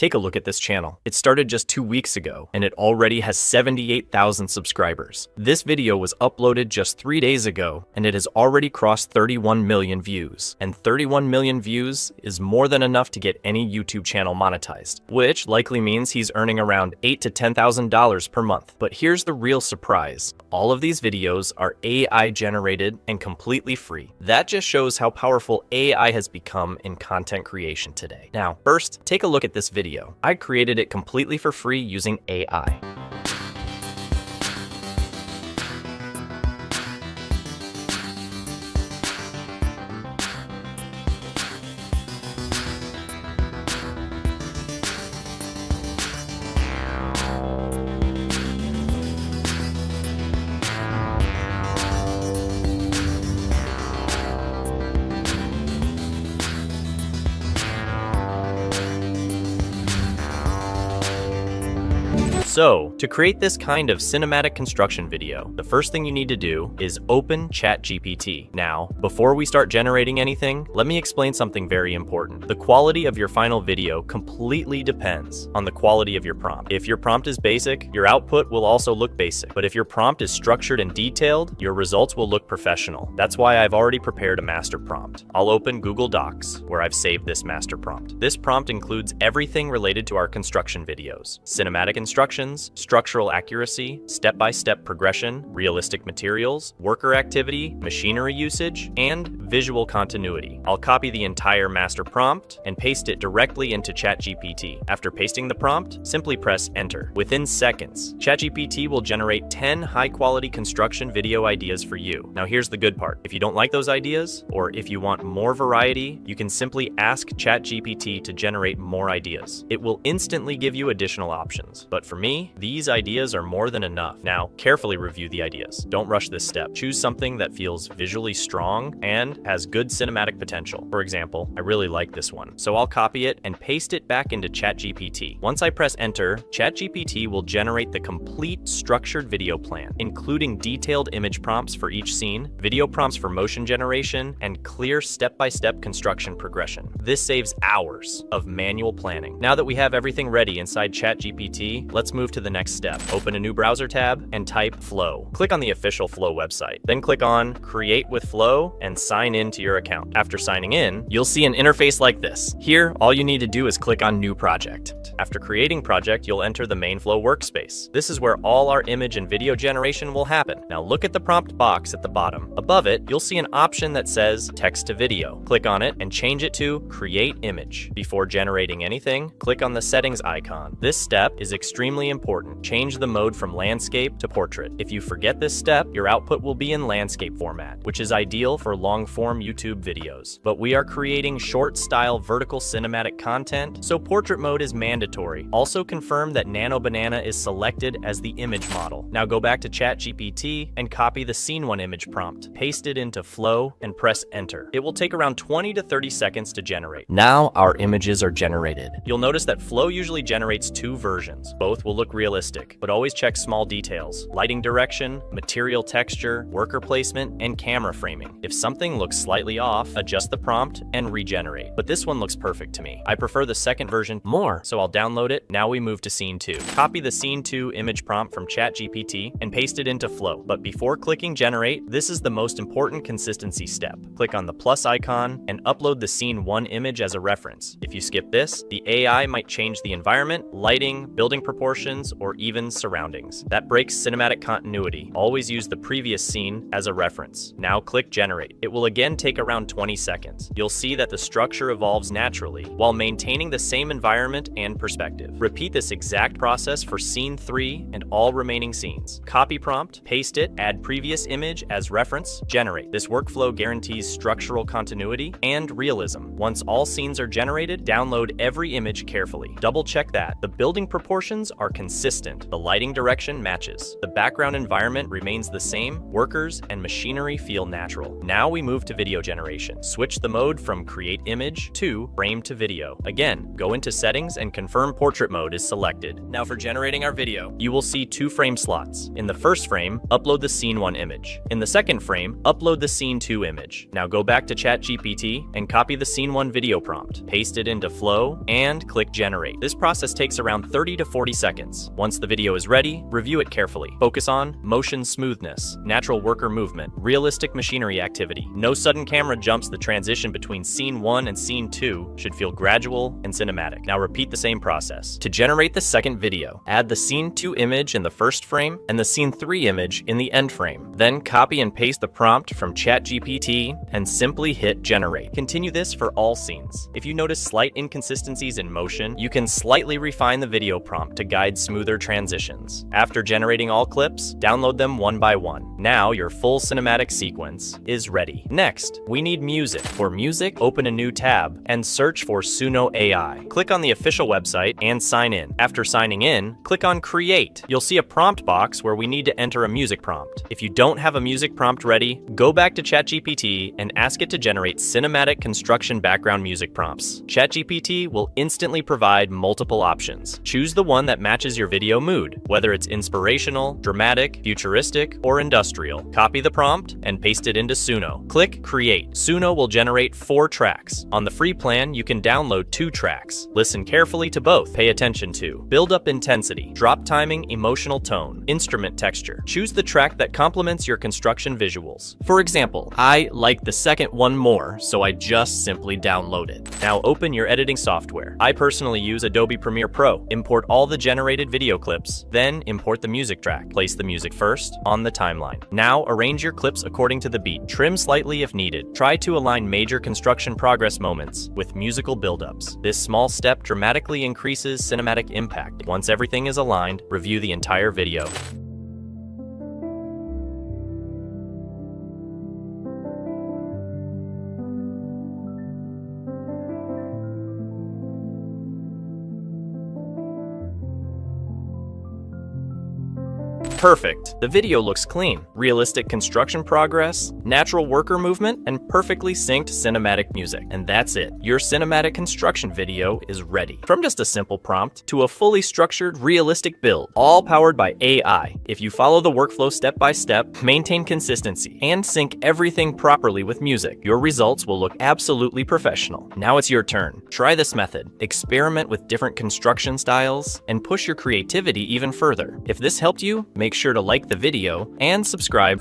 Take a look at this channel. It started just 2 weeks ago, and it already has 78,000 subscribers. This video was uploaded just 3 days ago, and it has already crossed 31 million views. And 31 million views is more than enough to get any YouTube channel monetized, which likely means he's earning around $8,000 to $10,000 per month. But here's the real surprise. All of these videos are AI generated and completely free. That just shows how powerful AI has become in content creation today. Now, first, take a look at this video. I created it completely for free using AI. So, to create this kind of cinematic construction video, the first thing you need to do is open ChatGPT. Now, before we start generating anything, let me explain something very important. The quality of your final video completely depends on the quality of your prompt. If your prompt is basic, your output will also look basic. But if your prompt is structured and detailed, your results will look professional. That's why I've already prepared a master prompt. I'll open Google Docs, where I've saved this master prompt. This prompt includes everything related to our construction videos: cinematic instructions, structural accuracy, step-by-step progression, realistic materials, worker activity, machinery usage, and visual continuity. I'll copy the entire master prompt and paste it directly into ChatGPT. After pasting the prompt, simply press enter. Within seconds, ChatGPT will generate 10 high-quality construction video ideas for you. Now here's the good part. If you don't like those ideas, or if you want more variety, you can simply ask ChatGPT to generate more ideas. It will instantly give you additional options. But for me, these ideas are more than enough. Now, carefully review the ideas. Don't rush this step. Choose something that feels visually strong and has good cinematic potential. For example, I really like this one, so I'll copy it and paste it back into ChatGPT. Once I press enter, ChatGPT will generate the complete structured video plan, including detailed image prompts for each scene, video prompts for motion generation, and clear step-by-step construction progression. This saves hours of manual planning. Now that we have everything ready inside ChatGPT, let's move to the next step. Open a new browser tab and type Flow. Click on the official Flow website. Then click on Create with Flow and sign in to your account. After signing in, you'll see an interface like this. Here, all you need to do is click on New Project. After creating project, you'll enter the main Flow workspace. This is where all our image and video generation will happen. Now look at the prompt box at the bottom. Above it, you'll see an option that says Text to Video. Click on it and change it to Create Image. Before generating anything, click on the settings icon. This step is extremely important. Change the mode from landscape to portrait. If you forget this step, your output will be in landscape format, which is ideal for long-form YouTube videos. But we are creating short-style vertical cinematic content, so portrait mode is mandatory. Also confirm that Nano Banana is selected as the image model. Now go back to ChatGPT and copy the Scene 1 image prompt. Paste it into Flow and press enter. It will take around 20 to 30 seconds to generate. Now our images are generated. You'll notice that Flow usually generates 2 versions. Both will look realistic, but always check small details: lighting direction, material texture, worker placement, and camera framing. If something looks slightly off, adjust the prompt and regenerate. But this one looks perfect to me. I prefer the second version more, so I'll download it. Now we move to Scene 2. Copy the Scene 2 image prompt from ChatGPT and paste it into Flow. But before clicking generate, this is the most important consistency step. Click on the plus icon and upload the Scene 1 image as a reference. If you skip this, the AI might change the environment, lighting, building proportions, or even surroundings. That breaks cinematic continuity. Always use the previous scene as a reference. Now click generate. It will again take around 20 seconds. You'll see that the structure evolves naturally while maintaining the same environment and perspective. Repeat this exact process for Scene 3 and all remaining scenes. Copy prompt, paste it, add previous image as reference, generate. This workflow guarantees structural continuity and realism. Once all scenes are generated, download every image carefully. Double check that the building proportions are consistent. The lighting direction matches. The background environment remains the same. Workers and machinery feel natural. Now we move to video generation. Switch the mode from create image to frame to video. Again, go into settings and confirm portrait mode is selected. Now for generating our video, you will see 2 frame slots. In the first frame, upload the scene 1 image. In the second frame, upload the scene 2 image. Now go back to ChatGPT and copy the scene 1 video prompt. Paste it into Flow and click generate. This process takes around 30 to 40 seconds. Once the video is ready, review it carefully. Focus on motion smoothness, natural worker movement, realistic machinery activity. No sudden camera jumps. The transition between scene 1 and scene 2 should feel gradual and cinematic. Now repeat the same process. To generate the second video, add the scene 2 image in the first frame and the scene 3 image in the end frame. Then copy and paste the prompt from ChatGPT and simply hit generate. Continue this for all scenes. If you notice slight inconsistencies in motion, you can slightly refine the video prompt to guide smoother transitions. After generating all clips, download them one by one. Now your full cinematic sequence is ready. Next, we need music. For music, open a new tab and search for Suno AI. Click on the official website and sign in. After signing in, click on Create. You'll see a prompt box where we need to enter a music prompt. If you don't have a music prompt ready, go back to ChatGPT and ask it to generate cinematic construction background music prompts. ChatGPT will instantly provide multiple options. Choose the one that matches your video mood, whether it's inspirational, dramatic, futuristic, or industrial. Copy the prompt and paste it into Suno. Click Create. Suno will generate 4 tracks. On the free plan, you can download 2 tracks. Listen carefully to both. Pay attention to build up intensity, drop timing, emotional tone, instrument texture. Choose the track that complements your construction visuals. For example, I like the second one more, so I just simply download it. Now open your editing software. I personally use Adobe Premiere Pro. Import all the generated video clips, then import the music track. Place the music first on the timeline. Now arrange your clips according to the beat. Trim slightly if needed. Try to align major construction progress moments with musical buildups. This small step dramatically increases cinematic impact. Once everything is aligned, review the entire video. Perfect. The video looks clean. Realistic construction progress, natural worker movement, and perfectly synced cinematic music. And that's it. Your cinematic construction video is ready. From just a simple prompt to a fully structured, realistic build, all powered by AI. If you follow the workflow step by step, maintain consistency, and sync everything properly with music, your results will look absolutely professional. Now it's your turn. Try this method. Experiment with different construction styles and push your creativity even further. If this helped you, make sure to like the video and subscribe.